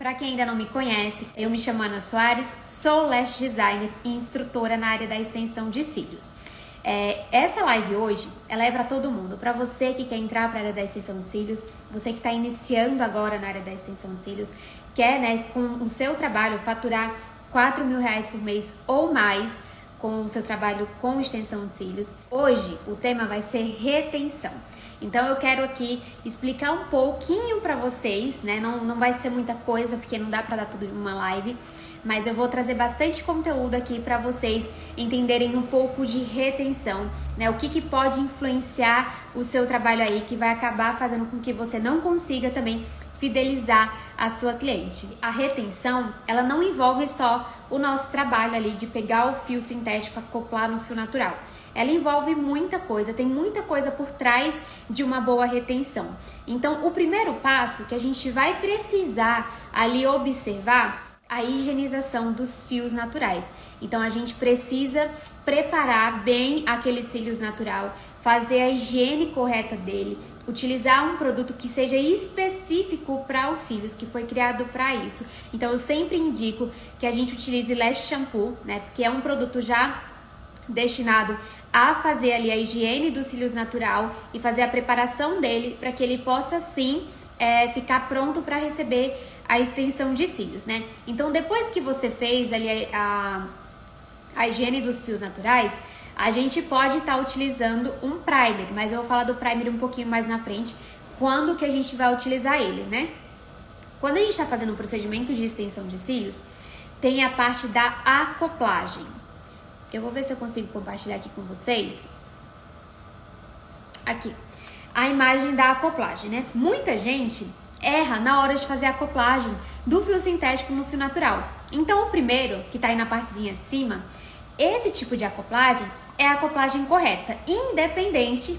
Para quem ainda não me conhece, eu me chamo Ana Soares, sou lash designer e instrutora na área da extensão de cílios. Essa live hoje, ela é para todo mundo, para você que quer entrar para a área da extensão de cílios, você que está iniciando agora na área da extensão de cílios, quer, com o seu trabalho faturar R$4.000 por mês ou mais com o seu trabalho com extensão de cílios. Hoje o tema vai ser retenção. Então eu quero aqui explicar um pouquinho para vocês, Não vai ser muita coisa porque não dá para dar tudo em uma live, mas eu vou trazer bastante conteúdo aqui para vocês entenderem um pouco de retenção, O que pode influenciar o seu trabalho aí, que vai acabar fazendo com que você não consiga também fidelizar a sua cliente. A retenção, ela não envolve só o nosso trabalho ali de pegar o fio sintético, acoplar no fio natural. Ela envolve muita coisa, tem muita coisa por trás de uma boa retenção. Então, o primeiro passo que a gente vai precisar ali observar a higienização dos fios naturais. Então, a gente precisa preparar bem aquele cílios natural, fazer a higiene correta dele, utilizar um produto que seja específico para os cílios, que foi criado para isso. Então, eu sempre indico que a gente utilize Lash Shampoo, Porque é um produto já destinado a fazer ali a higiene dos cílios natural e fazer a preparação dele para que ele possa sim ficar pronto para receber a extensão de cílios, Então, depois que você fez ali a higiene dos fios naturais, a gente pode estar utilizando um primer, mas eu vou falar do primer um pouquinho mais na frente, quando que a gente vai utilizar ele, Quando a gente está fazendo um procedimento de extensão de cílios, tem a parte da acoplagem. Eu vou ver se eu consigo compartilhar aqui com vocês. Aqui, a imagem da acoplagem, Muita gente erra na hora de fazer a acoplagem do fio sintético no fio natural. Então, o primeiro, que tá aí na partezinha de cima, esse tipo de acoplagem é a acoplagem correta, independente,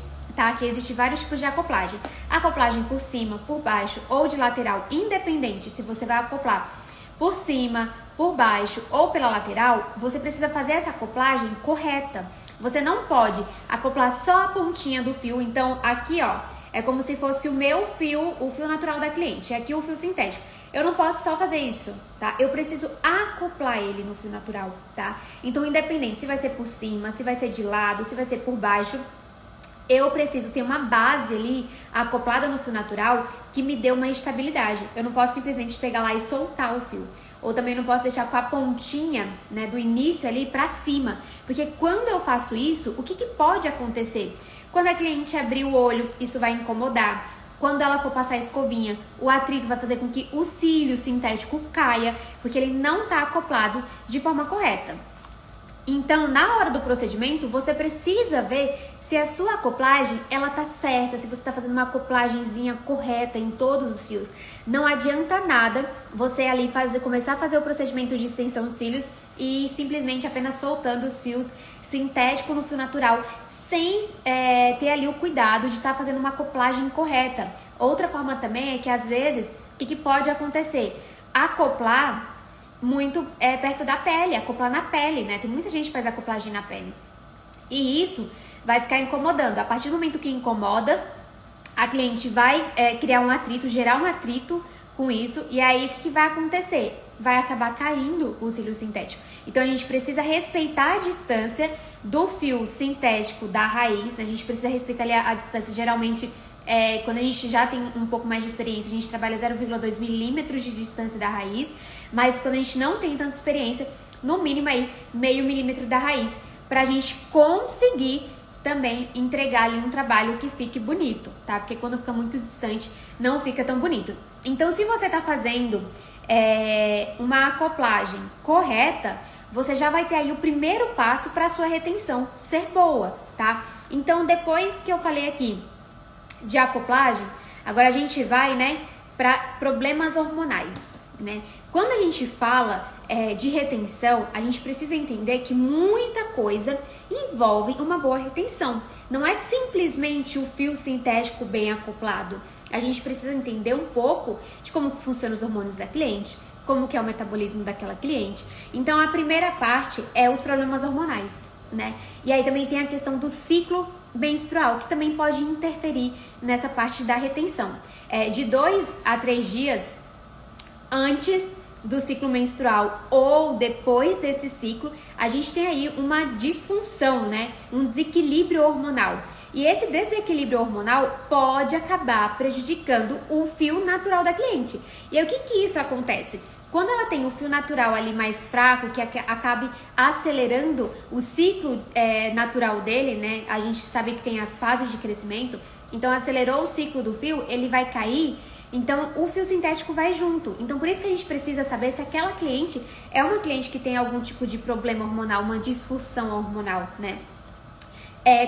que existem vários tipos de acoplagem. Acoplagem por cima, por baixo ou de lateral, independente se você vai acoplar por cima, por baixo ou pela lateral, você precisa fazer essa acoplagem correta. Você não pode acoplar só a pontinha do fio. Então, aqui, é como se fosse o meu fio, o fio natural da cliente. Aqui o fio sintético. Eu não posso só fazer isso, Eu preciso acoplar ele no fio natural, Então, independente se vai ser por cima, se vai ser de lado, se vai ser por baixo, eu preciso ter uma base ali acoplada no fio natural que me dê uma estabilidade. Eu não posso simplesmente pegar lá e soltar o fio. Ou também não posso deixar com a pontinha, do início ali pra cima. Porque quando eu faço isso, o que pode acontecer? Quando a cliente abrir o olho, isso vai incomodar. Quando ela for passar a escovinha, o atrito vai fazer com que o cílio sintético caia, porque ele não está acoplado de forma correta. Então, na hora do procedimento, você precisa ver se a sua acoplagem, ela tá certa, se você tá fazendo uma acoplagenzinha correta em todos os fios. Não adianta nada você ali começar a fazer o procedimento de extensão de cílios e simplesmente apenas soltando os fios sintéticos no fio natural, sem ter ali o cuidado de estar fazendo uma acoplagem correta. Outra forma também é que, às vezes, o que pode acontecer? Acoplar muito perto da pele, acoplar na pele, Tem muita gente que faz acoplagem na pele. E isso vai ficar incomodando. A partir do momento que incomoda, a cliente vai criar um atrito, gerar um atrito com isso. E aí, o que vai acontecer? Vai acabar caindo o cílio sintético. Então, a gente precisa respeitar a distância do fio sintético da raiz, A gente precisa respeitar ali a distância, geralmente. Quando a gente já tem um pouco mais de experiência, a gente trabalha 0,2 milímetros de distância da raiz, mas quando a gente não tem tanta experiência, no mínimo aí meio milímetro da raiz, pra gente conseguir também entregar ali um trabalho que fique bonito, Porque quando fica muito distante, não fica tão bonito. Então, se você tá fazendo uma acoplagem correta, você já vai ter aí o primeiro passo para sua retenção ser boa, Então, depois que eu falei aqui de acoplagem, agora a gente vai, para problemas hormonais, Quando a gente fala de retenção, a gente precisa entender que muita coisa envolve uma boa retenção. Não é simplesmente o fio sintético bem acoplado. A gente precisa entender um pouco de como funcionam os hormônios da cliente, como que é o metabolismo daquela cliente. Então, a primeira parte é os problemas hormonais, E aí também tem a questão do ciclo menstrual, que também pode interferir nessa parte da retenção. De 2 a 3 dias antes do ciclo menstrual ou depois desse ciclo, a gente tem aí uma disfunção, né? Um desequilíbrio hormonal. E esse desequilíbrio hormonal pode acabar prejudicando o fio natural da cliente. E aí, o que isso acontece? Quando ela tem o fio natural ali mais fraco, que acabe acelerando o ciclo natural dele, né? A gente sabe que tem as fases de crescimento, então acelerou o ciclo do fio, ele vai cair, então o fio sintético vai junto. Então por isso que a gente precisa saber se aquela cliente é uma cliente que tem algum tipo de problema hormonal, uma disfunção hormonal, né?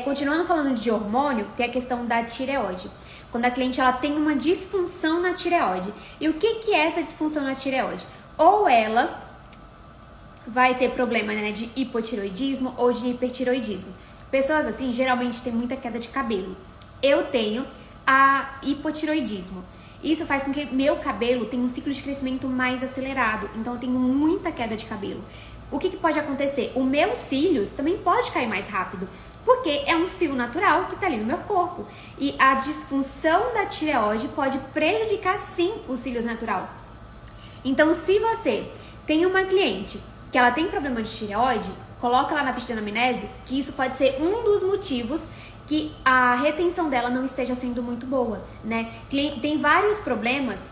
Continuando falando de hormônio, tem a questão da tireoide. Quando a cliente ela tem uma disfunção na tireoide. E o que é essa disfunção na tireoide? Ou ela vai ter problema, né, de hipotireoidismo ou de hipertireoidismo. Pessoas assim geralmente têm muita queda de cabelo. Eu tenho a hipotireoidismo. Isso faz com que meu cabelo tenha um ciclo de crescimento mais acelerado. Então eu tenho muita queda de cabelo. O que pode acontecer? Os meus cílios também pode cair mais rápido, porque é um fio natural que está ali no meu corpo. E a disfunção da tireoide pode prejudicar sim os cílios natural. Então, se você tem uma cliente que ela tem problema de tireoide, coloca lá na ficha de anamnese que isso pode ser um dos motivos que a retenção dela não esteja sendo muito boa, né? Tem vários problemas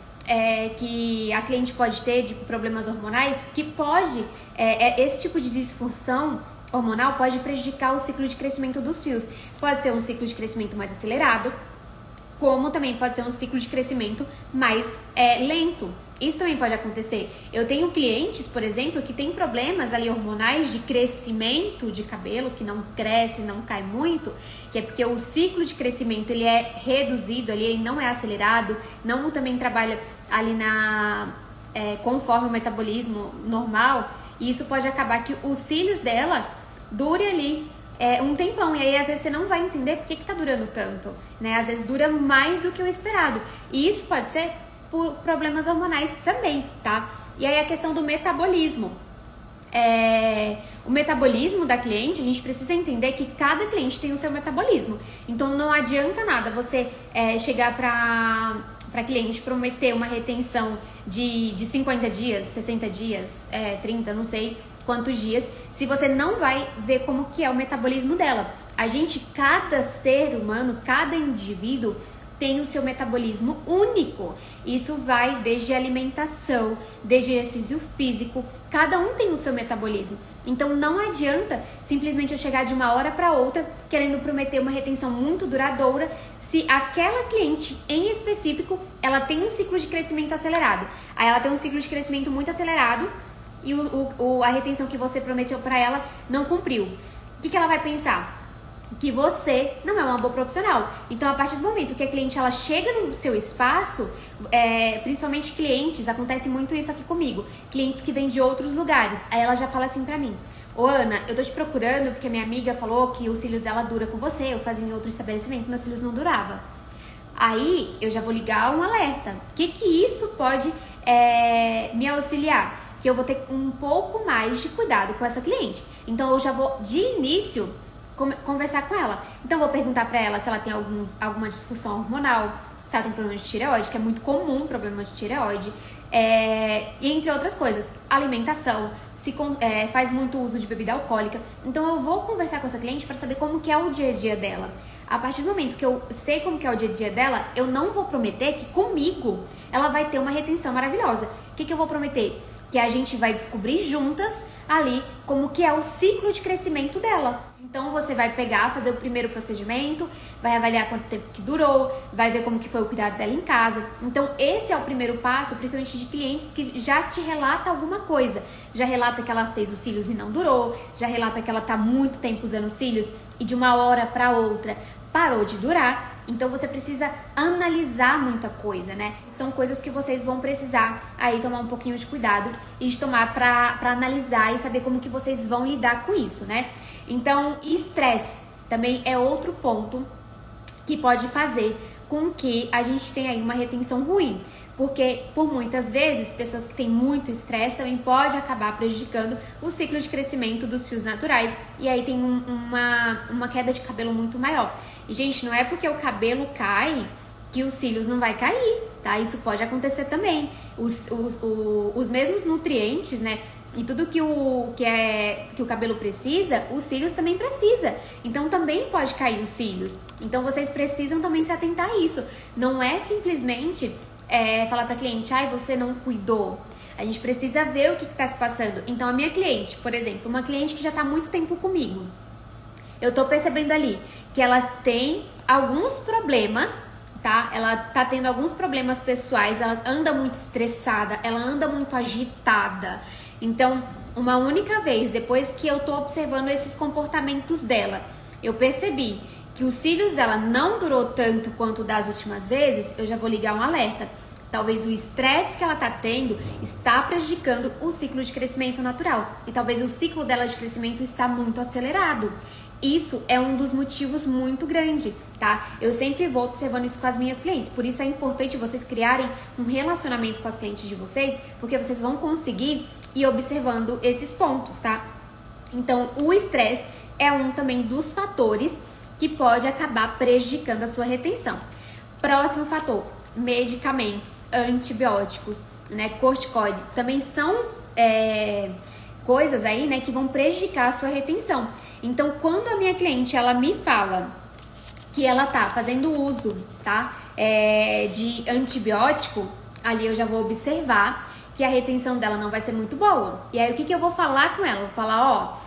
que a cliente pode ter de problemas hormonais que pode, esse tipo de disfunção hormonal pode prejudicar o ciclo de crescimento dos fios. Pode ser um ciclo de crescimento mais acelerado, como também pode ser um ciclo de crescimento mais lento. Isso também pode acontecer. Eu tenho clientes, por exemplo, que têm problemas ali hormonais de crescimento de cabelo, que não cresce, não cai muito, que é porque o ciclo de crescimento ele é reduzido ali, ele não é acelerado, não também trabalha ali conforme o metabolismo normal, e isso pode acabar que os cílios dela dure ali um tempão, e aí às vezes você não vai entender por que tá durando tanto, né? Às vezes dura mais do que o esperado, e isso pode ser por problemas hormonais também, tá? E aí a questão do metabolismo. O metabolismo da cliente, a gente precisa entender que cada cliente tem o seu metabolismo. Então não adianta nada você chegar para cliente prometer uma retenção de 50 dias, 60 dias, 30, não sei quantos dias, se você não vai ver como que é o metabolismo dela. Cada ser humano, cada indivíduo tem o seu metabolismo único. Isso vai desde alimentação, desde exercício físico, cada um tem o seu metabolismo. Então não adianta simplesmente eu chegar de uma hora para outra querendo prometer uma retenção muito duradoura se aquela cliente em específico ela tem um ciclo de crescimento acelerado. Aí ela tem um ciclo de crescimento muito acelerado e a retenção que você prometeu para ela não cumpriu. O que ela vai pensar? Que você não é uma boa profissional. Então, a partir do momento que a cliente ela chega no seu espaço, principalmente clientes, acontece muito isso aqui comigo, clientes que vêm de outros lugares, aí ela já fala assim pra mim: ô Ana, eu tô te procurando porque minha amiga falou que os cílios dela duram com você, eu fazia em outro estabelecimento, meus cílios não duravam. Aí eu já vou ligar um alerta. O que isso pode me auxiliar? Que eu vou ter um pouco mais de cuidado com essa cliente. Então eu já vou de início conversar com ela. Então eu vou perguntar pra ela se ela tem alguma disfunção hormonal, se ela tem problema de tireoide, que é muito comum problema de tireoide, e entre outras coisas, alimentação, se faz muito uso de bebida alcoólica. Então eu vou conversar com essa cliente para saber como que é o dia a dia dela. A partir do momento que eu sei como que é o dia a dia dela, eu não vou prometer que comigo ela vai ter uma retenção maravilhosa. O que eu vou prometer? Que a gente vai descobrir juntas ali como que é o ciclo de crescimento dela. Então você vai fazer o primeiro procedimento, vai avaliar quanto tempo que durou, vai ver como que foi o cuidado dela em casa. Então esse é o primeiro passo, principalmente de clientes que já te relata alguma coisa. Já relata que ela fez os cílios e não durou, já relata que ela tá muito tempo usando cílios e de uma hora para outra parou de durar. Então você precisa analisar muita coisa, né? São coisas que vocês vão precisar aí tomar um pouquinho de cuidado e de tomar para analisar e saber como que vocês vão lidar com isso, né? Então, estresse também é outro ponto que pode fazer com que a gente tenha aí uma retenção ruim. Porque, por muitas vezes, pessoas que têm muito estresse também pode acabar prejudicando o ciclo de crescimento dos fios naturais. E aí tem uma queda de cabelo muito maior. E, gente, não é porque o cabelo cai que os cílios não vai cair. tá? Isso pode acontecer também. Os mesmos nutrientes, né? E tudo que o cabelo precisa, os cílios também precisa. Então também pode cair os cílios. Então vocês precisam também se atentar a isso. Não é simplesmente falar para cliente, você não cuidou. A gente precisa ver o que está se passando. Então a minha cliente, por exemplo, uma cliente que já está há muito tempo comigo, eu tô percebendo ali que ela tem alguns problemas, tá? Ela tá tendo alguns problemas pessoais, ela anda muito estressada, ela anda muito agitada. Então, uma única vez, depois que eu tô observando esses comportamentos dela, eu percebi que os cílios dela não durou tanto quanto das últimas vezes, eu já vou ligar um alerta. Talvez o estresse que ela tá tendo está prejudicando o ciclo de crescimento natural. E talvez o ciclo dela de crescimento está muito acelerado. Isso é um dos motivos muito grande, tá? Eu sempre vou observando isso com as minhas clientes. Por isso é importante vocês criarem um relacionamento com as clientes de vocês, porque vocês vão conseguir ir observando esses pontos, tá? Então, o estresse é um também dos fatores que pode acabar prejudicando a sua retenção. Próximo fator, medicamentos, antibióticos, né, corticoide, também são coisas aí, né, que vão prejudicar a sua retenção. Então, quando a minha cliente, ela me fala que ela tá fazendo uso, tá, de antibiótico, ali eu já vou observar que a retenção dela não vai ser muito boa. E aí, o que eu vou falar com ela? Eu vou falar,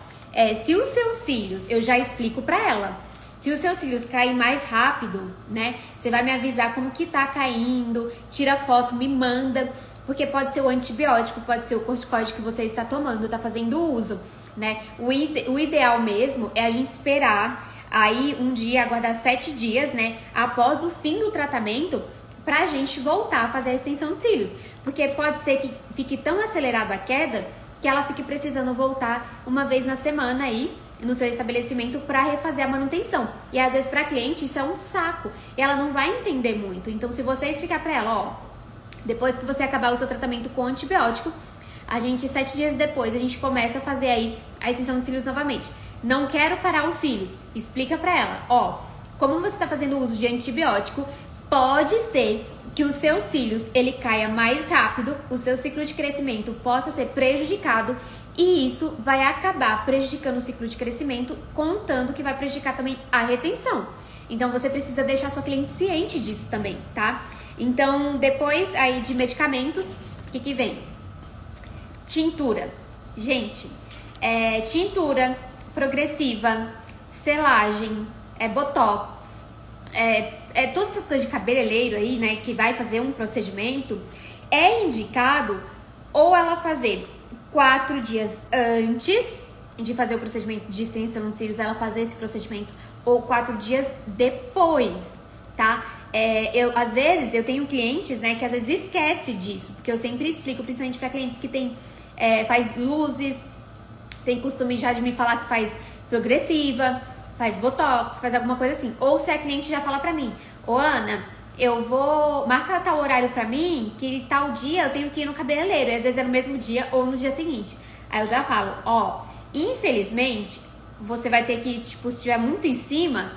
se os seus cílios, eu já explico pra ela, se os seus cílios caem mais rápido, né, você vai me avisar como que tá caindo, tira foto, me manda, porque pode ser o antibiótico, pode ser o corticoide que você está tomando, tá fazendo uso, né? O ideal mesmo é a gente esperar aí um dia, aguardar 7 dias, né, após o fim do tratamento, pra gente voltar a fazer a extensão de cílios. Porque pode ser que fique tão acelerado a queda que ela fique precisando voltar uma vez na semana aí no seu estabelecimento para refazer a manutenção. E às vezes para cliente isso é um saco. E ela não vai entender muito. Então se você explicar para ela, depois que você acabar o seu tratamento com antibiótico, a gente 7 dias depois a gente começa a fazer aí a extensão de cílios novamente. Não quero parar os cílios. Explica para ela, como você está fazendo uso de antibiótico, pode ser que os seus cílios ele caia mais rápido, o seu ciclo de crescimento possa ser prejudicado e isso vai acabar prejudicando o ciclo de crescimento, contando que vai prejudicar também a retenção. Então você precisa deixar sua cliente ciente disso também, tá? Então depois aí de medicamentos, o que vem? Tintura. Gente, tintura progressiva, selagem, botox, todas essas coisas de cabeleireiro aí, né, que vai fazer um procedimento, é indicado ou ela fazer 4 dias antes de fazer o procedimento de extensão de cílios, ela fazer esse procedimento, ou 4 dias depois, tá? Às vezes, eu tenho clientes, né, que às vezes esquece disso, porque eu sempre explico, principalmente para clientes que faz luzes, tem costume já de me falar que faz progressiva, faz botox, faz alguma coisa assim. Ou se a cliente já fala pra mim, Ana, eu vou marcar tal horário pra mim, que tal dia eu tenho que ir no cabeleireiro. E às vezes é no mesmo dia ou no dia seguinte. Aí eu já falo, infelizmente, você vai ter que, se estiver muito em cima,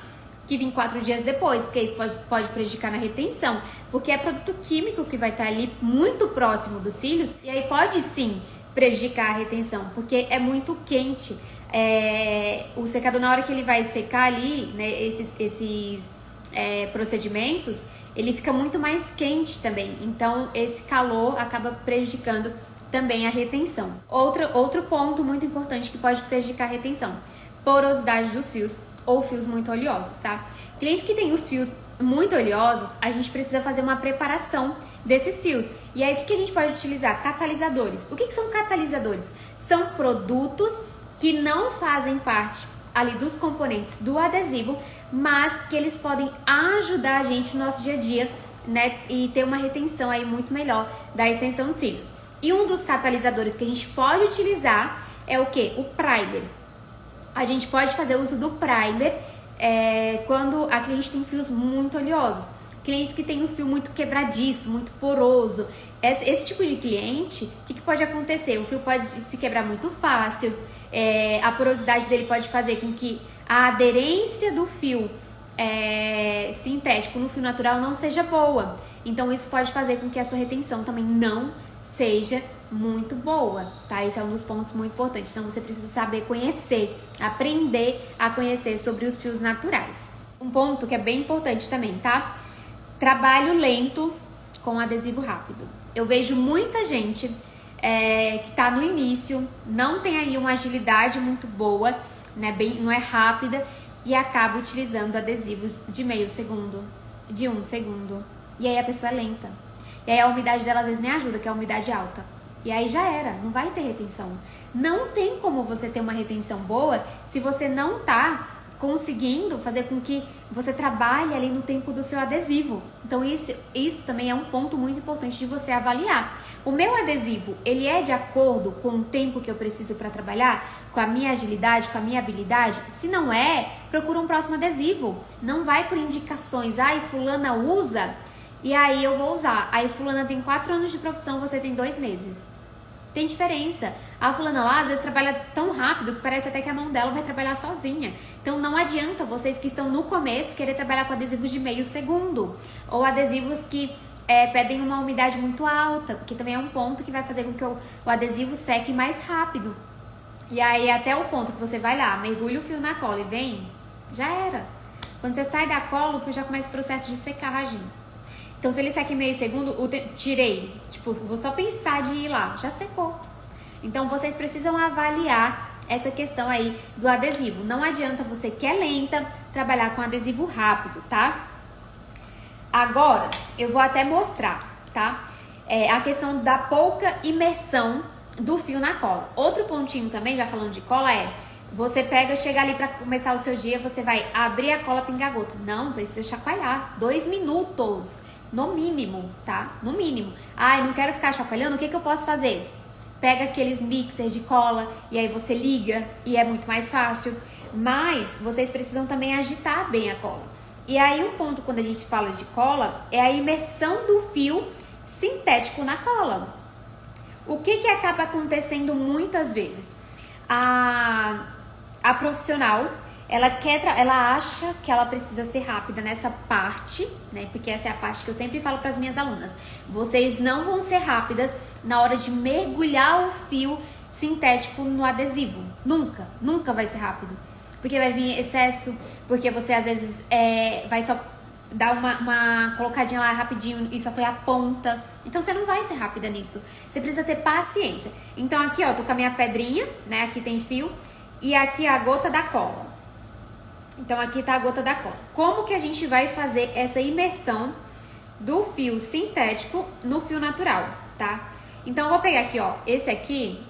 que vir 4 dias depois, porque isso pode prejudicar na retenção. Porque é produto químico que vai estar ali muito próximo dos cílios, e aí pode sim prejudicar a retenção, porque é muito quente. O secador, na hora que ele vai secar ali, né, esses procedimentos, ele fica muito mais quente também. Então, esse calor acaba prejudicando também a retenção. Outro ponto muito importante que pode prejudicar a retenção: porosidade dos fios ou fios muito oleosos, tá? Clientes que têm os fios muito oleosos, a gente precisa fazer uma preparação desses fios. E aí, o que a gente pode utilizar? Catalisadores. O que são catalisadores? São produtos que não fazem parte ali dos componentes do adesivo, mas que eles podem ajudar a gente no nosso dia a dia, né? E ter uma retenção aí muito melhor da extensão de cílios. E um dos catalisadores que a gente pode utilizar é o quê? O primer. A gente pode fazer uso do primer quando a cliente tem fios muito oleosos. Clientes que têm o fio muito quebradiço, muito poroso. Esse tipo de cliente, o que pode acontecer? O fio pode se quebrar muito fácil, a porosidade dele pode fazer com que a aderência do fio sintético no fio natural não seja boa. Então isso pode fazer com que a sua retenção também não seja muito boa, tá? Esse é um dos pontos muito importantes. Então você precisa saber conhecer, aprender a conhecer sobre os fios naturais. Um ponto que é bem importante também, tá? Trabalho lento com adesivo rápido. Eu vejo muita gente que tá no início, não tem aí uma agilidade muito boa, né? Não é rápida e acaba utilizando adesivos de meio segundo, de 1 segundo. E aí a pessoa é lenta. E aí a umidade dela às vezes nem ajuda, que é a umidade alta. E aí já era, não vai ter retenção. Não tem como você ter uma retenção boa se você não tá conseguindo fazer com que você trabalhe ali no tempo do seu adesivo. Então isso também é um ponto muito importante de você avaliar. O meu adesivo, ele é de acordo com o tempo que eu preciso para trabalhar, com a minha agilidade, com a minha habilidade? Se não é, procura um próximo adesivo. Não vai por indicações. Ai, fulana usa, e aí eu vou usar. Aí fulana tem 4 anos de profissão, você tem 2 meses. Tem diferença. A fulana lá, às vezes, trabalha tão rápido que parece até que a mão dela vai trabalhar sozinha. Então, não adianta vocês que estão no começo querer trabalhar com adesivos de meio segundo. Ou adesivos que pedem uma umidade muito alta, porque também é um ponto que vai fazer com que o adesivo seque mais rápido. E aí, até o ponto que você vai lá, mergulha o fio na cola e vem, já era. Quando você sai da cola, o fio já começa o processo de secagem. Então, se ele seca em meio segundo, tirei. Tipo, vou só pensar de ir lá. Já secou. Então, vocês precisam avaliar essa questão aí do adesivo. Não adianta você que é lenta trabalhar com adesivo rápido, tá? Agora, eu vou até mostrar, tá? A questão da pouca imersão do fio na cola. Outro pontinho também, já falando de cola, você chega ali pra começar o seu dia, você vai abrir a cola pinga-gota. Não, precisa chacoalhar. 2 minutos. No mínimo, tá? No mínimo. Ai, não quero ficar chacoalhando, o que eu posso fazer? Pega aqueles mixers de cola e aí você liga e é muito mais fácil. Mas vocês precisam também agitar bem a cola. E aí um ponto quando a gente fala de cola é a imersão do fio sintético na cola. O que acaba acontecendo muitas vezes? A profissional, ela acha que ela precisa ser rápida nessa parte, né? Porque essa é a parte que eu sempre falo para as minhas alunas. Vocês não vão ser rápidas na hora de mergulhar o fio sintético no adesivo. Nunca, nunca vai ser rápido. Porque vai vir excesso, porque você às vezes vai só dar uma colocadinha lá rapidinho e só foi a ponta. Então você não vai ser rápida nisso. Você precisa ter paciência. Então aqui, ó, tô com a minha pedrinha, né? Aqui tem fio e aqui a gota da cola. Então, aqui tá a gota da cola. Como que a gente vai fazer essa imersão do fio sintético no fio natural, tá? Então, eu vou pegar aqui, ó. Esse aqui,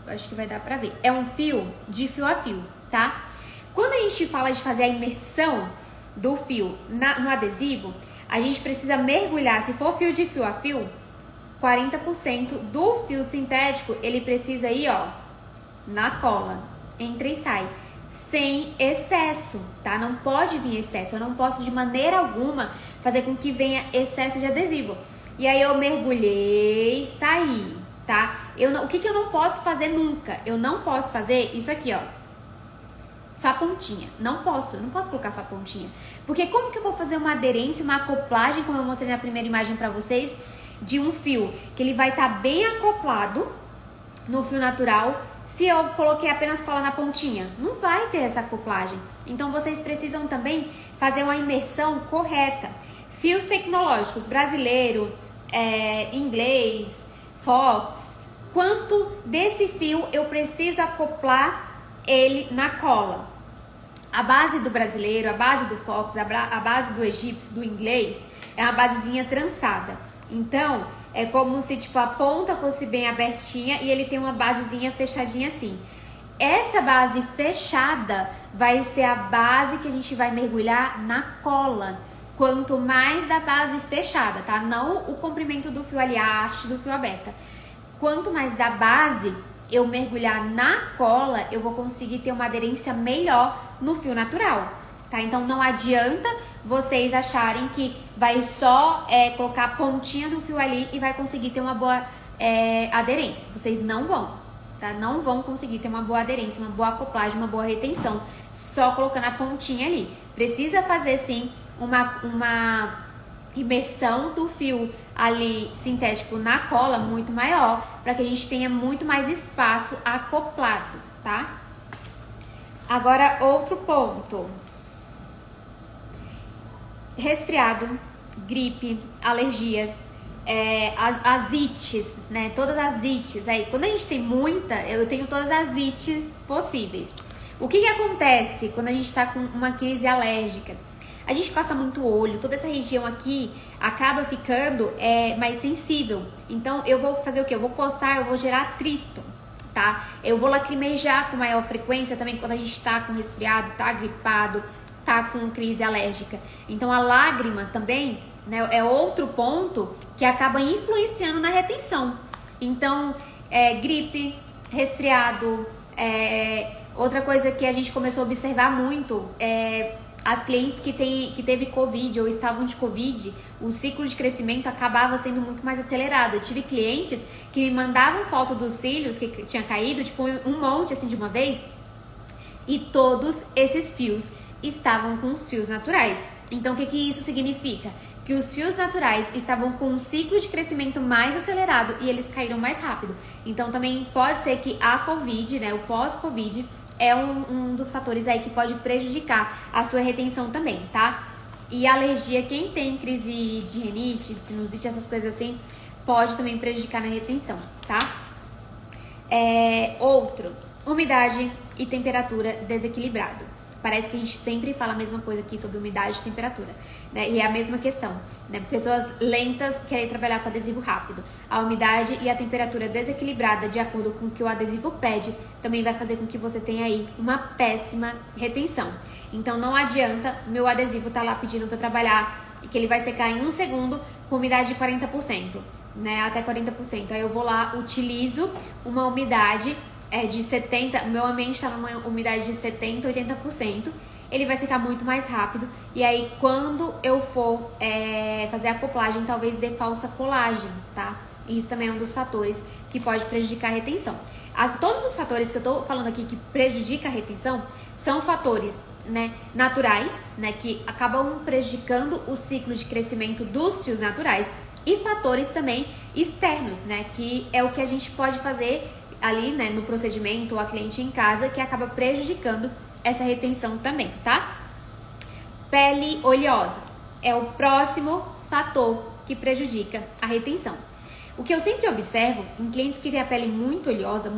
acho que vai dar pra ver. É um fio de fio a fio, tá? Quando a gente fala de fazer a imersão do fio no adesivo, a gente precisa mergulhar. Se for fio de fio a fio, 40% do fio sintético, ele precisa ir, ó, na cola. Entra e sai. Sem excesso, tá? Não pode vir excesso. Eu não posso de maneira alguma fazer com que venha excesso de adesivo. E aí eu mergulhei, saí, tá? O que eu não posso fazer nunca? Eu não posso fazer isso aqui, ó. Só a pontinha. Eu não posso colocar só a pontinha. Porque como que eu vou fazer uma aderência, uma acoplagem, como eu mostrei na primeira imagem pra vocês, de um fio que ele vai estar bem acoplado no fio natural, se eu coloquei apenas cola na pontinha? Não vai ter essa acoplagem. Então, vocês precisam também fazer uma imersão correta. Fios tecnológicos, brasileiro, inglês, Fox. Quanto desse fio eu preciso acoplar ele na cola? A base do brasileiro, a base do Fox, a base do egípcio, do inglês, é uma basezinha trançada. Então, é como se tipo a ponta fosse bem abertinha e ele tem uma basezinha fechadinha assim. Essa base fechada vai ser a base que a gente vai mergulhar na cola. Quanto mais da base fechada, tá? Não o comprimento do fio ali, a haste do fio aberta. Quanto mais da base eu mergulhar na cola, eu vou conseguir ter uma aderência melhor no fio natural. Tá? Então não adianta vocês acharem que vai só colocar a pontinha do fio ali e vai conseguir ter uma boa aderência. Vocês não vão, tá? Não vão conseguir ter uma boa aderência, uma boa acoplagem, uma boa retenção, só colocando a pontinha ali. Precisa fazer, sim, uma imersão do fio ali sintético na cola muito maior, para que a gente tenha muito mais espaço acoplado, tá? Agora, outro ponto. Resfriado, gripe, alergia, as ites, né? Todas as ites aí. Quando a gente tem muita, eu tenho todas as ites possíveis. O que acontece quando a gente tá com uma crise alérgica? A gente coça muito o olho, toda essa região aqui acaba ficando mais sensível. Então, eu vou fazer o quê? Eu vou coçar, eu vou gerar atrito, tá? Eu vou lacrimejar com maior frequência também quando a gente tá com resfriado, tá gripado, tá com crise alérgica. Então, a lágrima também, né, é outro ponto que acaba influenciando na retenção. Então, gripe, resfriado, outra coisa que a gente começou a observar muito as clientes que teve Covid ou estavam de Covid, o ciclo de crescimento acabava sendo muito mais acelerado. Eu tive clientes que me mandavam foto dos cílios que tinha caído, tipo um monte assim de uma vez, e todos esses fios estavam com os fios naturais. Então, o que isso significa? Que os fios naturais estavam com um ciclo de crescimento mais acelerado e eles caíram mais rápido. Então, também pode ser que a Covid, né, o pós-Covid, é um dos fatores aí que pode prejudicar a sua retenção também, tá? E alergia, quem tem crise de rinite, de sinusite, essas coisas assim, pode também prejudicar na retenção, tá? Outro, umidade e temperatura desequilibrado. Parece que a gente sempre fala a mesma coisa aqui sobre umidade e temperatura, né? E é a mesma questão, né? Pessoas lentas querem trabalhar com adesivo rápido. A umidade e a temperatura desequilibrada, de acordo com o que o adesivo pede, também vai fazer com que você tenha aí uma péssima retenção. Então não adianta meu adesivo tá lá pedindo para eu trabalhar e que ele vai secar em 1 segundo com umidade de 40%, né? Até 40%. Aí eu vou lá, utilizo uma umidade de 70%, meu ambiente está numa umidade de 70%, 80%, ele vai secar muito mais rápido, e aí quando eu for fazer a acoplagem, talvez dê falsa colagem, tá? Isso também é um dos fatores que pode prejudicar a retenção. Todos os fatores que eu tô falando aqui que prejudicam a retenção são fatores, né, naturais, né, que acabam prejudicando o ciclo de crescimento dos fios naturais, e fatores também externos, né, que é o que a gente pode fazer ali, né, no procedimento, ou a cliente em casa, que acaba prejudicando essa retenção também, tá? Pele oleosa é o próximo fator que prejudica a retenção. O que eu sempre observo em clientes que têm a pele muito oleosa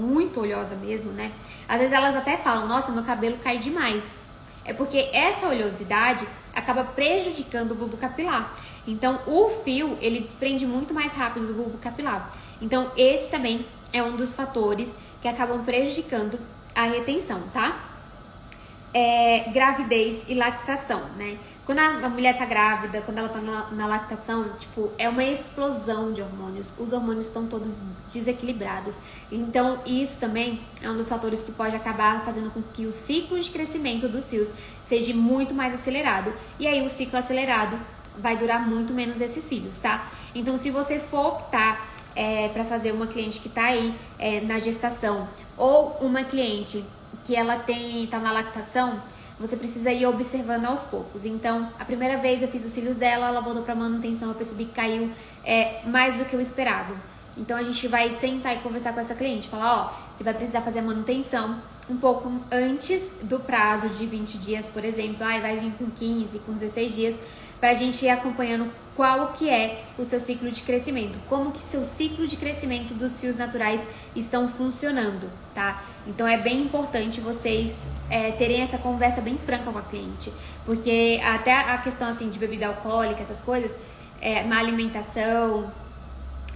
mesmo, né? Às vezes elas até falam, nossa, meu cabelo cai demais. É porque essa oleosidade acaba prejudicando o bulbo capilar. Então, o fio, ele desprende muito mais rápido do bulbo capilar. Então, esse também é um dos fatores que acabam prejudicando a retenção, tá? Gravidez e lactação, né? Quando a mulher tá grávida, quando ela tá na lactação, tipo, é uma explosão de hormônios. Os hormônios estão todos desequilibrados. Então, isso também é um dos fatores que pode acabar fazendo com que o ciclo de crescimento dos fios seja muito mais acelerado. E aí, o ciclo acelerado vai durar muito menos esses cílios, tá? Então, se você for optar para fazer uma cliente que tá aí na gestação, ou uma cliente que ela tá na lactação, você precisa ir observando aos poucos. Então, a primeira vez eu fiz os cílios dela, ela voltou para manutenção, eu percebi que caiu mais do que eu esperava. Então, a gente vai sentar e conversar com essa cliente, falar, ó, você vai precisar fazer a manutenção um pouco antes do prazo de 20 dias, por exemplo, vai vir com 15, com 16 dias, pra gente ir acompanhando qual que é o seu ciclo de crescimento, como que seu ciclo de crescimento dos fios naturais estão funcionando, tá? Então é bem importante vocês terem essa conversa bem franca com a cliente, porque até a questão assim de bebida alcoólica, essas coisas, má alimentação,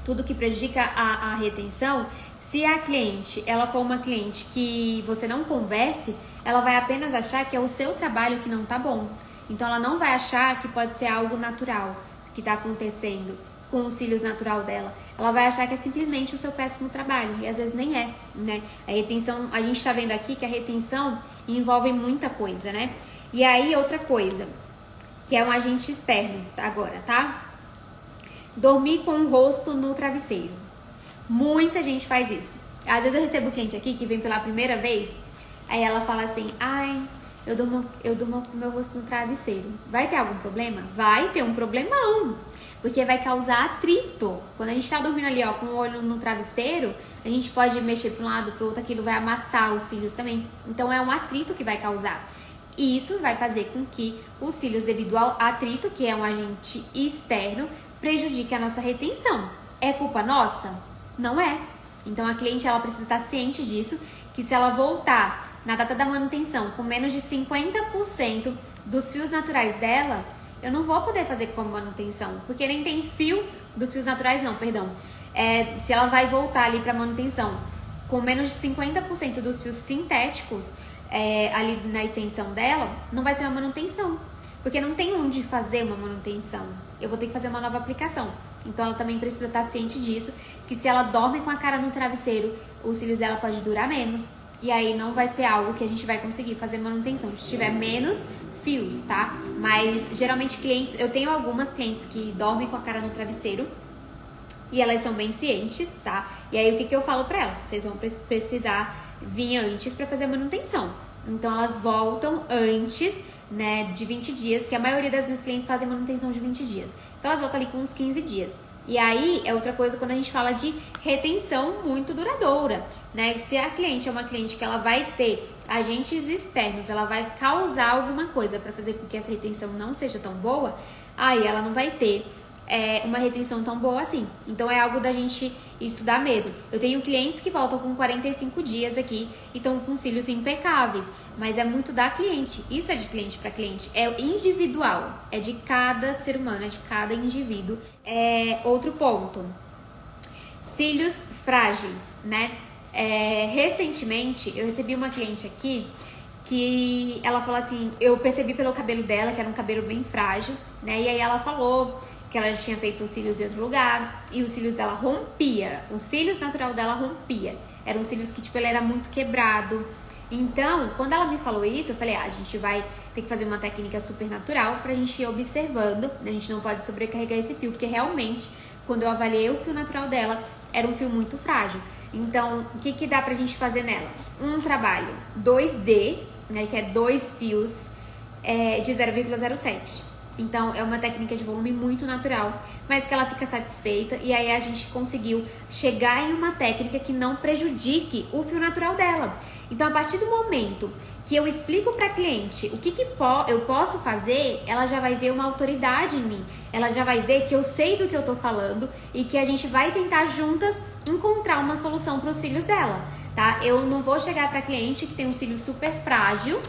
tudo que prejudica a retenção, se a cliente, ela for uma cliente que você não converse, ela vai apenas achar que é o seu trabalho que não tá bom. Então ela não vai achar que pode ser algo natural que tá acontecendo com os cílios natural dela. Ela vai achar que é simplesmente o seu péssimo trabalho, e às vezes nem é, né? A retenção, a gente tá vendo aqui que a retenção envolve muita coisa, né? E aí outra coisa, que é um agente externo agora, tá? Dormir com o rosto no travesseiro. Muita gente faz isso. Às vezes eu recebo cliente aqui que vem pela primeira vez, aí ela fala assim, ai, eu durmo com meu rosto no travesseiro. Vai ter algum problema? Vai ter um problemão, porque vai causar atrito. Quando a gente tá dormindo ali, ó, com o olho no travesseiro, a gente pode mexer para um lado, para o outro, aquilo vai amassar os cílios também. Então é um atrito que vai causar. E isso vai fazer com que os cílios, devido ao atrito, que é um agente externo, prejudique a nossa retenção. É culpa nossa? Não é. Então a cliente ela precisa estar ciente disso, que se ela voltar na data da manutenção com menos de 50% dos fios naturais dela, eu não vou poder fazer como manutenção, porque nem tem fios, dos fios naturais não, perdão. Se ela vai voltar ali para manutenção com menos de 50% dos fios sintéticos, ali na extensão dela, não vai ser uma manutenção, porque não tem onde fazer uma manutenção. Eu vou ter que fazer uma nova aplicação. Então ela também precisa estar ciente disso, que se ela dorme com a cara no travesseiro, os cílios dela pode durar menos, e aí não vai ser algo que a gente vai conseguir fazer manutenção, se tiver menos fios, tá? Mas geralmente clientes, eu tenho algumas clientes que dormem com a cara no travesseiro, e elas são bem cientes, tá? E aí o que eu falo pra elas? Vocês vão precisar vir antes pra fazer a manutenção. Então elas voltam antes, né, de 20 dias, que a maioria das minhas clientes fazem manutenção de 20 dias. Então elas voltam ali com uns 15 dias. E aí é outra coisa quando a gente fala de retenção muito duradoura, né? Se a cliente é uma cliente que ela vai ter agentes externos, ela vai causar alguma coisa para fazer com que essa retenção não seja tão boa, aí ela não vai ter uma retenção tão boa assim. Então é algo da gente estudar mesmo. Eu tenho clientes que voltam com 45 dias aqui e estão com cílios impecáveis, mas é muito da cliente. Isso é de cliente para cliente, é individual, é de cada ser humano, é de cada indivíduo. Outro ponto, cílios frágeis, né? Recentemente eu recebi uma cliente aqui que ela falou assim, eu percebi pelo cabelo dela que era um cabelo bem frágil, né? E aí ela falou que ela já tinha feito os cílios em outro lugar e os cílios dela rompia, os cílios natural dela rompia, eram cílios que tipo ele era muito quebrado. Então quando ela me falou isso, eu falei, a gente vai ter que fazer uma técnica super natural pra gente ir observando, né? A gente não pode sobrecarregar esse fio, porque realmente quando eu avaliei o fio natural dela, era um fio muito frágil. Então o que dá pra gente fazer nela? Um trabalho 2D, né, que é 2 fios de 0,07. Então, é uma técnica de volume muito natural, mas que ela fica satisfeita. E aí a gente conseguiu chegar em uma técnica que não prejudique o fio natural dela. Então, a partir do momento que eu explico para a cliente o que eu posso fazer, ela já vai ver uma autoridade em mim. Ela já vai ver que eu sei do que eu tô falando e que a gente vai tentar juntas encontrar uma solução para os cílios dela, tá? Eu não vou chegar para a cliente que tem um cílio super frágil,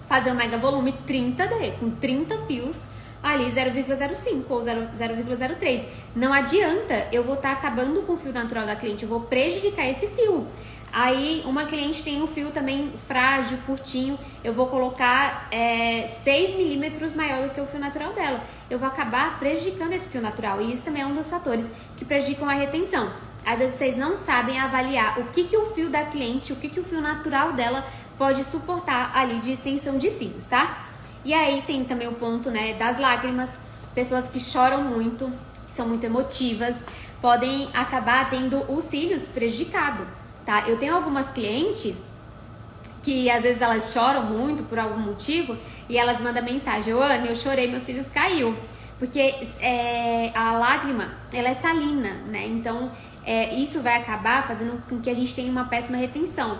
fazer um mega volume 30D, com 30 fios, ali 0,05 ou 0,03. Não adianta, eu vou estar acabando com o fio natural da cliente, eu vou prejudicar esse fio. Aí, uma cliente tem um fio também frágil, curtinho, eu vou colocar 6 milímetros maior do que o fio natural dela. Eu vou acabar prejudicando esse fio natural, e isso também é um dos fatores que prejudicam a retenção. Às vezes vocês não sabem avaliar o que o fio da cliente, o que o fio natural dela pode suportar ali de extensão de cílios, tá? E aí tem também o ponto, né, das lágrimas. Pessoas que choram muito, que são muito emotivas, podem acabar tendo os cílios prejudicados, tá? Eu tenho algumas clientes que às vezes elas choram muito por algum motivo e elas mandam mensagem, Anne, eu chorei, meus cílios caiu. Porque a lágrima, ela é salina, né? Então, isso vai acabar fazendo com que a gente tenha uma péssima retenção.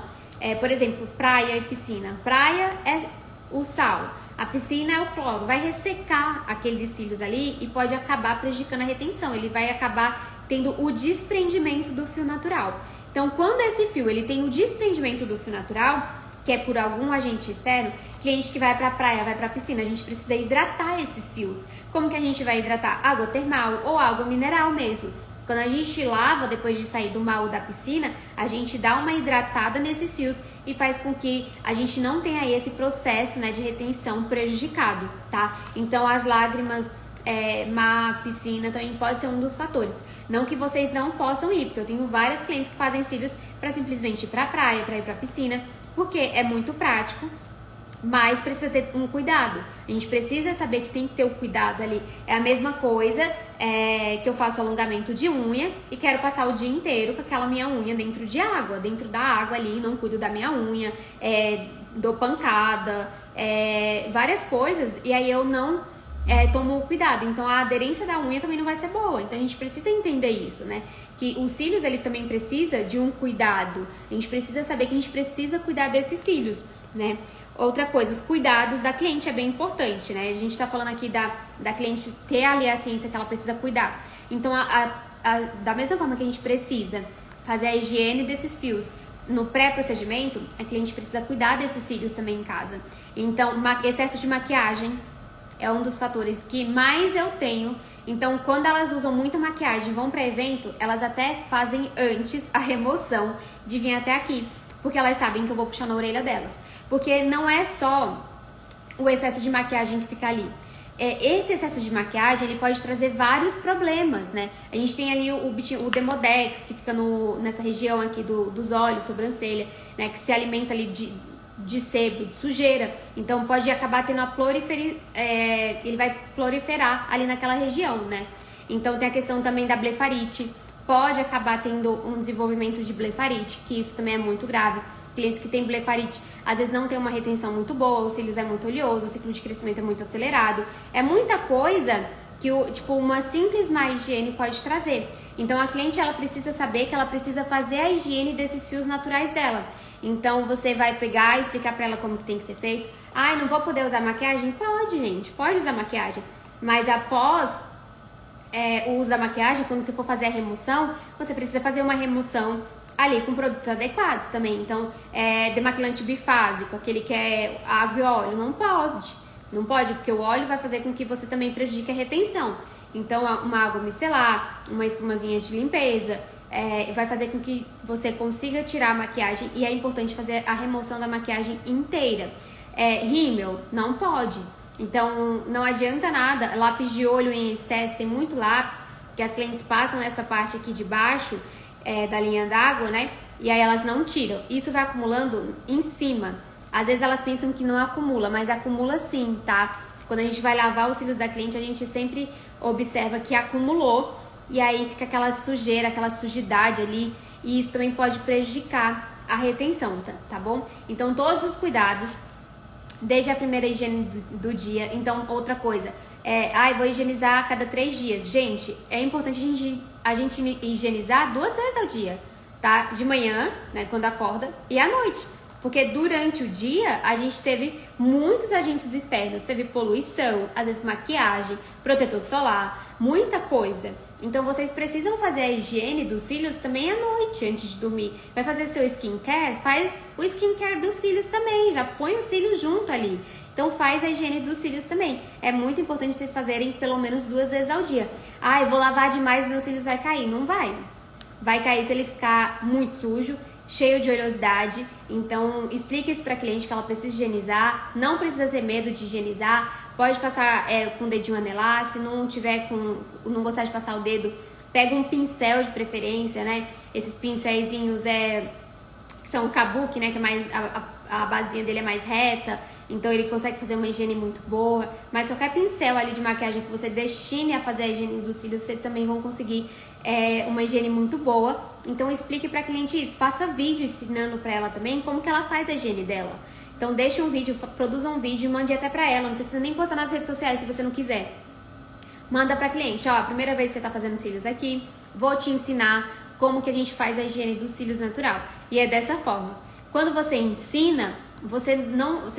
Por exemplo, praia e piscina. Praia é o sal, a piscina é o cloro. Vai ressecar aqueles cílios ali e pode acabar prejudicando a retenção. Ele vai acabar tendo o desprendimento do fio natural. Então, quando esse fio ele tem o desprendimento do fio natural, que é por algum agente externo, cliente que vai pra praia, vai pra piscina, a gente precisa hidratar esses fios. Como que a gente vai hidratar? Água termal ou água mineral mesmo. Quando a gente lava depois de sair do mar ou da piscina, a gente dá uma hidratada nesses fios e faz com que a gente não tenha aí esse processo, né, de retenção prejudicado, tá? Então as lágrimas, mar, piscina também pode ser um dos fatores. Não que vocês não possam ir, porque eu tenho várias clientes que fazem cílios para simplesmente ir pra praia, para ir pra piscina, porque é muito prático. mas precisa ter um cuidado. A gente precisa saber que tem que ter o cuidado ali. É a mesma coisa que eu faço alongamento de unha e quero passar o dia inteiro com aquela minha unha dentro de água, dentro da água ali, não cuido da minha unha, dou pancada, várias coisas, e aí eu não tomo cuidado. Então a aderência da unha também não vai ser boa. Então a gente precisa entender isso, né? Que os cílios, ele também precisa de um cuidado. A gente precisa saber que a gente precisa cuidar desses cílios, né? Outra coisa, os cuidados da cliente é bem importante, né? A gente tá falando aqui da cliente ter ali a ciência que ela precisa cuidar. Então, da mesma forma que a gente precisa fazer a higiene desses fios no pré-procedimento, a cliente precisa cuidar desses cílios também em casa. Então, excesso de maquiagem é um dos fatores que mais eu tenho. Então, quando elas usam muita maquiagem e vão para evento, elas até fazem antes a remoção de vir até aqui, porque elas sabem que eu vou puxar na orelha delas. Porque não é só o excesso de maquiagem que fica ali. Esse excesso de maquiagem, ele pode trazer vários problemas, né? A gente tem ali o Demodex, que fica nessa região aqui dos olhos, sobrancelha, né? Que se alimenta ali de sebo, de sujeira. Então pode acabar tendo ele vai proliferar ali naquela região, né? Então tem a questão também da blefarite. Pode acabar tendo um desenvolvimento de blefarite, que isso também é muito grave. Clientes que têm blefarite, às vezes não tem uma retenção muito boa, os cílios é muito oleoso, o ciclo de crescimento é muito acelerado. É muita coisa que uma simples má higiene pode trazer. Então a cliente, ela precisa saber que ela precisa fazer a higiene desses fios naturais dela. Então você vai pegar e explicar pra ela como que tem que ser feito. Ai, não vou poder usar maquiagem? Pode, gente, pode usar maquiagem. Mas após o uso da maquiagem, quando você for fazer a remoção, você precisa fazer uma remoção ali com produtos adequados também. Então, demaquilante bifásico, aquele que é água e óleo, não pode, porque o óleo vai fazer com que você também prejudique a retenção. Então, uma água micelar, uma espumazinha de limpeza, vai fazer com que você consiga tirar a maquiagem, e é importante fazer a remoção da maquiagem inteira. Rímel, não pode. Então, não adianta nada, lápis de olho em excesso, tem muito lápis que as clientes passam nessa parte aqui de baixo, da linha d'água, né? E aí elas não tiram. Isso vai acumulando em cima. Às vezes elas pensam que não acumula, mas acumula sim, tá? Quando a gente vai lavar os cílios da cliente, a gente sempre observa que acumulou. E aí fica aquela sujeira, aquela sujidade ali. E isso também pode prejudicar a retenção, tá bom? Então todos os cuidados, desde a primeira higiene do dia. Então outra coisa, vou higienizar a cada 3 dias. Gente, é importante a gente higienizar 2 vezes ao dia, tá? De manhã, né, quando acorda, e à noite. Porque durante o dia, a gente teve muitos agentes externos. Teve poluição, às vezes maquiagem, protetor solar, muita coisa. Então, vocês precisam fazer a higiene dos cílios também à noite, antes de dormir. Vai fazer seu skincare? Faz o skincare dos cílios também. Já põe o cílio junto ali. Então, faz a higiene dos cílios também. É muito importante vocês fazerem pelo menos 2 vezes ao dia. Eu vou lavar demais e meus cílios vai cair. Não vai. Vai cair se ele ficar muito sujo, cheio de oleosidade. Então, explique isso para a cliente que ela precisa higienizar. Não precisa ter medo de higienizar. Pode passar com o dedinho anelar. Se não não gostar de passar o dedo, pega um pincel de preferência, né? Esses pincéisinhos que são o kabuki, né? Que é mais a basinha dele é mais reta, então ele consegue fazer uma higiene muito boa. Mas qualquer pincel ali de maquiagem que você destine a fazer a higiene dos cílios, vocês também vão conseguir uma higiene muito boa. Então explique pra cliente isso, faça vídeo ensinando pra ela também como que ela faz a higiene dela. Então deixa um vídeo, produza um vídeo e mande até pra ela, não precisa nem postar nas redes sociais se você não quiser. Manda pra cliente, a primeira vez que você tá fazendo cílios aqui, vou te ensinar como que a gente faz a higiene dos cílios natural. E é dessa forma. Quando você ensina, você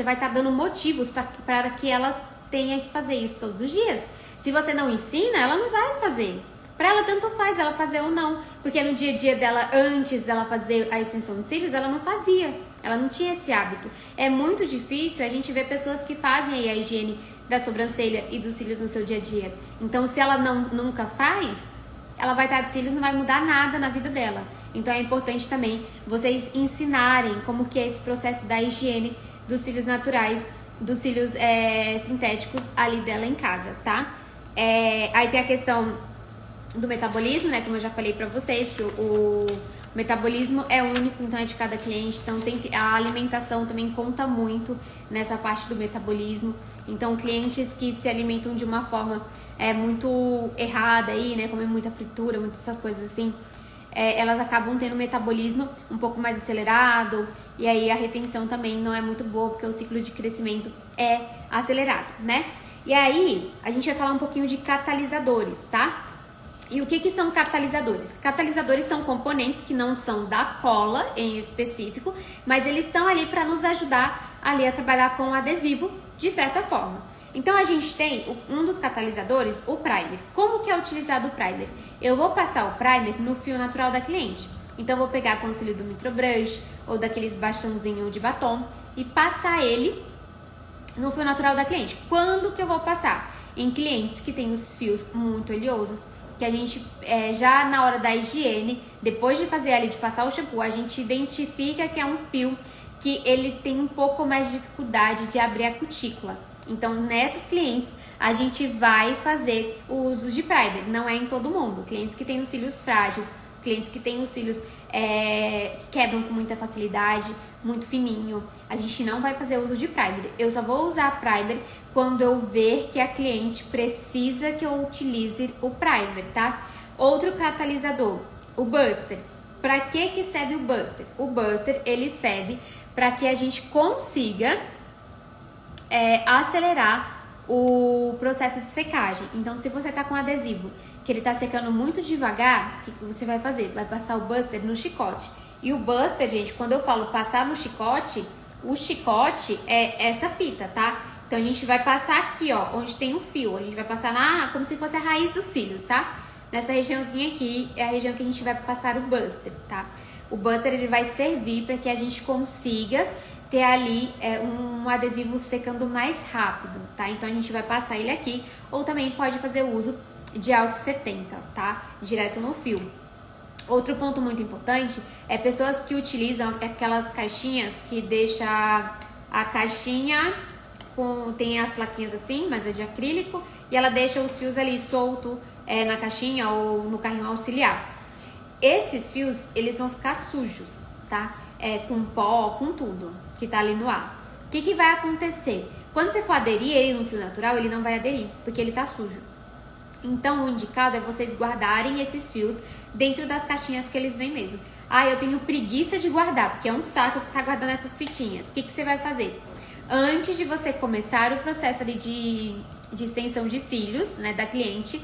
vai estar dando motivos para que ela tenha que fazer isso todos os dias. Se você não ensina, ela não vai fazer. Para ela tanto faz ela fazer ou não, porque no dia a dia dela, antes dela fazer a extensão dos cílios, ela não fazia, ela não tinha esse hábito. É muito difícil a gente ver pessoas que fazem aí a higiene da sobrancelha e dos cílios no seu dia a dia. Então, se ela nunca faz, ela vai estar de cílios, não vai mudar nada na vida dela. Então é importante também vocês ensinarem como que é esse processo da higiene dos cílios naturais, dos cílios sintéticos ali dela em casa, tá? Aí tem a questão do metabolismo, né? Como eu já falei pra vocês, que o metabolismo é único, então é de cada cliente. Então a alimentação também conta muito nessa parte do metabolismo. Então clientes que se alimentam de uma forma muito errada aí, né? Comem muita fritura, muitas essas coisas assim, elas acabam tendo um metabolismo um pouco mais acelerado, e aí a retenção também não é muito boa, porque o ciclo de crescimento é acelerado, né? E aí a gente vai falar um pouquinho de catalisadores, tá? E o que são catalisadores? Catalisadores são componentes que não são da cola em específico, mas eles estão ali para nos ajudar ali a trabalhar com o adesivo de certa forma. Então a gente tem um dos catalisadores, o primer. Como que é utilizado o primer? Eu vou passar o primer no fio natural da cliente. Então eu vou pegar com o auxílio do microbrush ou daqueles bastãozinhos de batom e passar ele no fio natural da cliente. Quando que eu vou passar? Em clientes que têm os fios muito oleosos, que a gente, já na hora da higiene, depois de fazer ali, de passar o shampoo, a gente identifica que é um fio que ele tem um pouco mais de dificuldade de abrir a cutícula. Então, nessas clientes, a gente vai fazer o uso de primer. Não é em todo mundo. Clientes que têm os cílios frágeis, clientes que têm os cílios que quebram com muita facilidade, muito fininho, a gente não vai fazer uso de primer. Eu só vou usar primer quando eu ver que a cliente precisa que eu utilize o primer, tá? Outro catalisador, o buster. Para que serve o buster? O buster, ele serve para que a gente consiga acelerar o processo de secagem. Então, se você tá com adesivo que ele tá secando muito devagar, o que você vai fazer? Vai passar o buster no chicote. E o buster, gente, quando eu falo passar no chicote, o chicote é essa fita, tá? Então a gente vai passar aqui, ó, onde tem um fio. A gente vai passar como se fosse a raiz dos cílios, tá? Nessa regiãozinha aqui é a região que a gente vai passar o buster, tá? O buster, ele vai servir para que a gente consiga ter ali um adesivo secando mais rápido, tá? Então a gente vai passar ele aqui, ou também pode fazer uso de álcool 70, tá? Direto no fio. Outro ponto muito importante é pessoas que utilizam aquelas caixinhas que deixa a caixinha tem as plaquinhas assim, mas é de acrílico, e ela deixa os fios ali solto na caixinha ou no carrinho auxiliar. Esses fios, eles vão ficar sujos, tá? Com pó, com tudo que tá ali no ar. O que vai acontecer? Quando você for aderir ele no fio natural, ele não vai aderir, porque ele tá sujo. Então, o indicado é vocês guardarem esses fios dentro das caixinhas que eles vêm mesmo. Eu tenho preguiça de guardar, porque é um saco ficar guardando essas fitinhas. O que você vai fazer? Antes de você começar o processo ali de extensão de cílios, né, da cliente,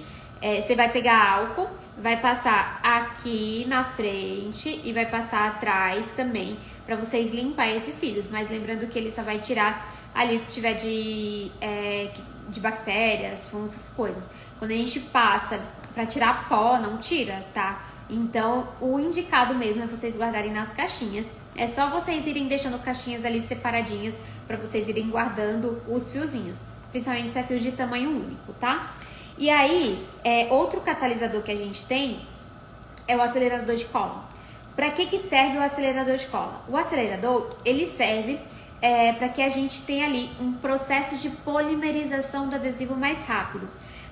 você vai pegar álcool, vai passar aqui na frente e vai passar atrás também, para vocês limpar esses cílios. Mas lembrando que ele só vai tirar ali o que tiver de bactérias, fungos, essas coisas. Quando a gente passa para tirar pó, não tira, tá? Então, o indicado mesmo é vocês guardarem nas caixinhas. É só vocês irem deixando caixinhas ali separadinhas para vocês irem guardando os fiozinhos. Principalmente se é fio de tamanho único, tá? E aí, outro catalisador que a gente tem é o acelerador de cola. Para que serve o acelerador de cola? O acelerador, ele serve para que a gente tenha ali um processo de polimerização do adesivo mais rápido.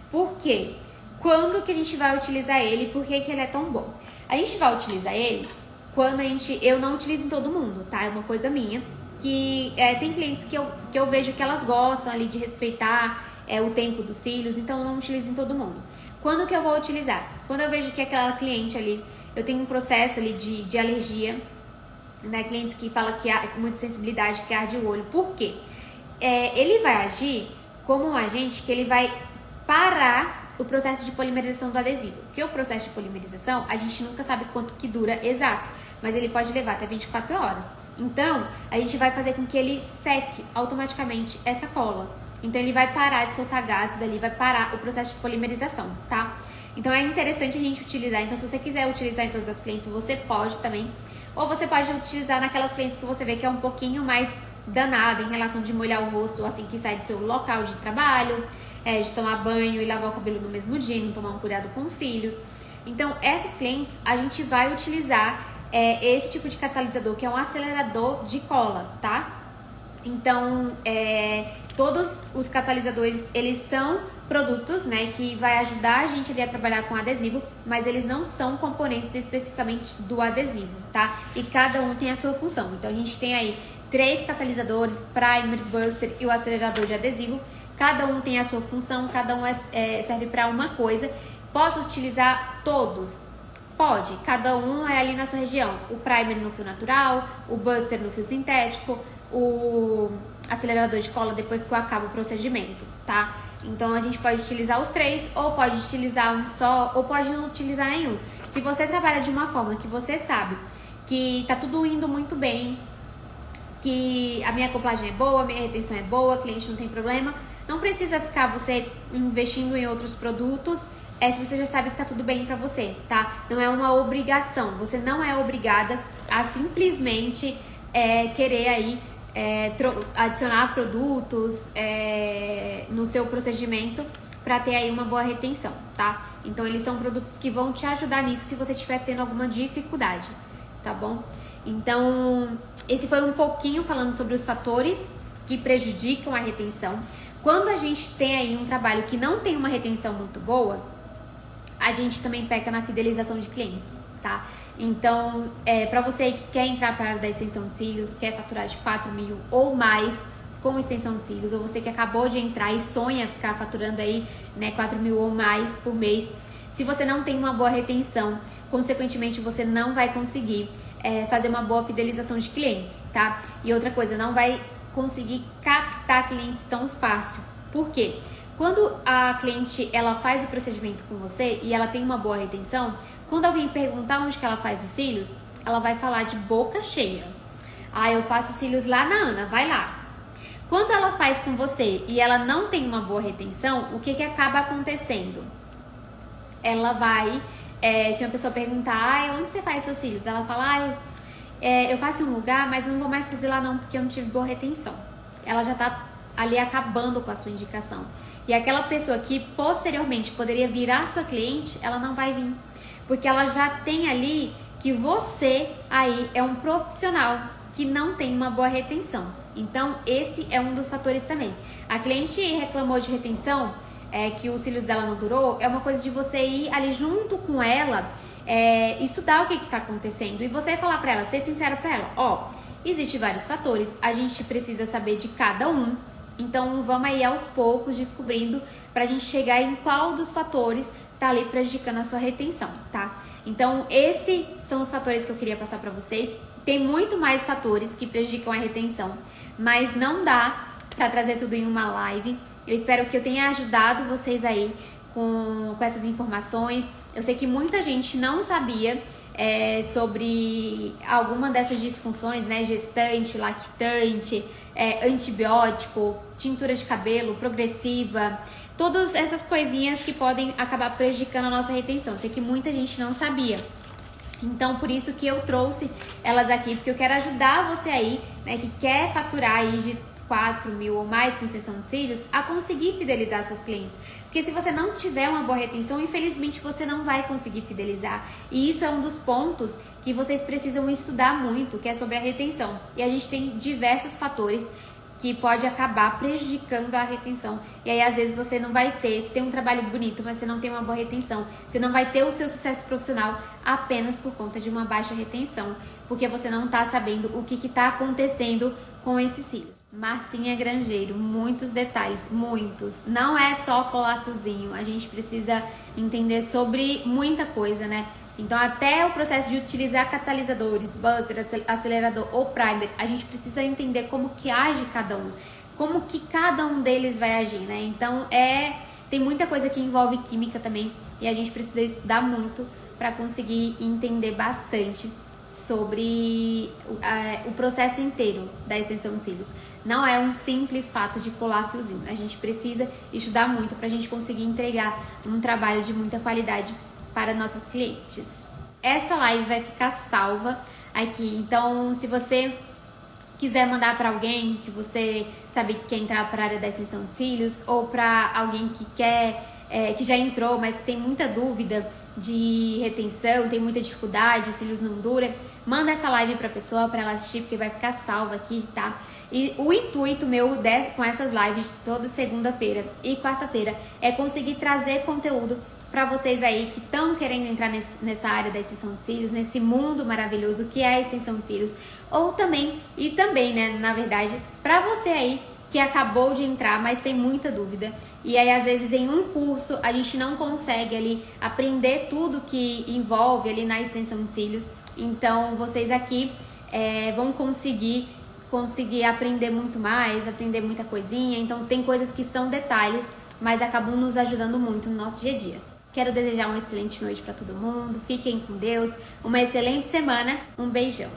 Por quê? Quando que a gente vai utilizar ele? Por que ele é tão bom? A gente vai utilizar ele quando eu não utilizo em todo mundo, tá? É uma coisa minha, que tem clientes que eu vejo que elas gostam ali de respeitar o tempo dos cílios, então eu não utilizo em todo mundo. Quando que eu vou utilizar? Quando eu vejo que aquela cliente ali, eu tenho um processo ali de alergia, né? Clientes que falam que há muita sensibilidade, que arde o olho. Por quê? Ele vai agir como um agente que ele vai parar o processo de polimerização do adesivo. Porque o processo de polimerização, a gente nunca sabe quanto que dura exato, mas ele pode levar até 24 horas. Então, a gente vai fazer com que ele seque automaticamente essa cola. Então, ele vai parar de soltar gases ali, vai parar o processo de polimerização, tá? Então, é interessante a gente utilizar. Então, se você quiser utilizar em todas as clientes, você pode também. Ou você pode utilizar naquelas clientes que você vê que é um pouquinho mais danada em relação de molhar o rosto assim que sai do seu local de trabalho, de tomar banho e lavar o cabelo no mesmo dia, não tomar um cuidado com os cílios. Então, essas clientes, a gente vai utilizar esse tipo de catalisador, que é um acelerador de cola, tá? Então, todos os catalisadores, eles são produtos, né, que vai ajudar a gente ali a trabalhar com adesivo, mas eles não são componentes especificamente do adesivo, tá? E cada um tem a sua função. Então a gente tem aí 3 catalisadores, primer, buster e o acelerador de adesivo. Cada um tem a sua função, cada um serve para uma coisa. Posso utilizar todos? Pode, cada um é ali na sua região. O primer no fio natural, o buster no fio sintético, o acelerador de cola depois que eu acabo o procedimento, tá? Então a gente pode utilizar os 3, ou pode utilizar um só, ou pode não utilizar nenhum. Se você trabalha de uma forma que você sabe que tá tudo indo muito bem, que a minha acoplagem é boa, a minha retenção é boa, o cliente não tem problema, não precisa ficar você investindo em outros produtos, se você já sabe que tá tudo bem pra você, tá? Não é uma obrigação, você não é obrigada a simplesmente querer aí adicionar produtos no seu procedimento para ter aí uma boa retenção, tá? Então eles são produtos que vão te ajudar nisso se você estiver tendo alguma dificuldade, tá bom? Então esse foi um pouquinho falando sobre os fatores que prejudicam a retenção. Quando a gente tem aí um trabalho que não tem uma retenção muito boa, a gente também peca na fidelização de clientes, tá? Então, para você que quer entrar para a área da extensão de cílios, quer faturar de 4 mil ou mais com extensão de cílios, ou você que acabou de entrar e sonha ficar faturando aí, né, 4 mil ou mais por mês, se você não tem uma boa retenção, consequentemente você não vai conseguir fazer uma boa fidelização de clientes, tá? E outra coisa, não vai conseguir captar clientes tão fácil. Por quê? Quando a cliente ela faz o procedimento com você e ela tem uma boa retenção, quando alguém perguntar onde que ela faz os cílios, ela vai falar de boca cheia. Ah, eu faço cílios lá na Ana, vai lá. Quando ela faz com você e ela não tem uma boa retenção, o que que acaba acontecendo? Ela vai, se uma pessoa perguntar, onde você faz seus cílios? Ela fala, eu faço em um lugar, mas eu não vou mais fazer lá não, porque eu não tive boa retenção. Ela já tá ali acabando com a sua indicação. E aquela pessoa que posteriormente poderia virar sua cliente, ela não vai vir. Porque ela já tem ali que você aí é um profissional que não tem uma boa retenção. Então, esse é um dos fatores também. A cliente reclamou de retenção, que os cílios dela não durou, é uma coisa de você ir ali junto com ela, estudar o que está acontecendo. E você falar para ela, ser sincero para ela, existem vários fatores, a gente precisa saber de cada um. Então, vamos aí aos poucos descobrindo pra gente chegar em qual dos fatores tá ali prejudicando a sua retenção, tá? Então, esses são os fatores que eu queria passar pra vocês. Tem muito mais fatores que prejudicam a retenção, mas não dá pra trazer tudo em uma live. Eu espero que eu tenha ajudado vocês aí com essas informações. Eu sei que muita gente não sabia sobre alguma dessas disfunções, né? Gestante, lactante, antibiótico, tintura de cabelo, progressiva, todas essas coisinhas que podem acabar prejudicando a nossa retenção. Eu sei que muita gente não sabia. Então, por isso que eu trouxe elas aqui, porque eu quero ajudar você aí, né, que quer faturar aí de 4 mil ou mais com extensão de cílios, a conseguir fidelizar seus clientes. Porque se você não tiver uma boa retenção, infelizmente você não vai conseguir fidelizar. E isso é um dos pontos que vocês precisam estudar muito, que é sobre a retenção. E a gente tem diversos fatores que pode acabar prejudicando a retenção. E aí, às vezes, você não vai ter, você tem um trabalho bonito, mas você não tem uma boa retenção. Você não vai ter o seu sucesso profissional apenas por conta de uma baixa retenção, porque você não tá sabendo o que tá acontecendo com esses cílios. Marcinha Grangeiro, muitos detalhes, muitos. Não é só colar fiozinho, a gente precisa entender sobre muita coisa, né? Então, até o processo de utilizar catalisadores, buster, acelerador ou primer, a gente precisa entender como que age cada um, como que cada um deles vai agir, né? Então, tem muita coisa que envolve química também e a gente precisa estudar muito para conseguir entender bastante sobre o processo inteiro da extensão de cílios. Não é um simples fato de colar fiozinho, a gente precisa estudar muito para a gente conseguir entregar um trabalho de muita qualidade para nossos clientes. Essa live vai ficar salva aqui, então se você quiser mandar para alguém que você sabe que quer entrar para a área da extensão de cílios ou para alguém que quer, que já entrou, mas que tem muita dúvida de retenção, tem muita dificuldade, os cílios não duram, manda essa live pra pessoa, pra ela assistir, porque vai ficar salva aqui, tá? E o intuito meu com essas lives toda segunda-feira e quarta-feira é conseguir trazer conteúdo para vocês aí que estão querendo entrar nessa área da extensão de cílios, nesse mundo maravilhoso que é a extensão de cílios, ou também, né, na verdade, para você aí que acabou de entrar, mas tem muita dúvida. E aí, às vezes, em um curso, a gente não consegue ali aprender tudo que envolve ali na extensão de cílios. Então, vocês aqui vão conseguir aprender muito mais, aprender muita coisinha. Então, tem coisas que são detalhes, mas acabam nos ajudando muito no nosso dia a dia. Quero desejar uma excelente noite para todo mundo. Fiquem com Deus. Uma excelente semana. Um beijão.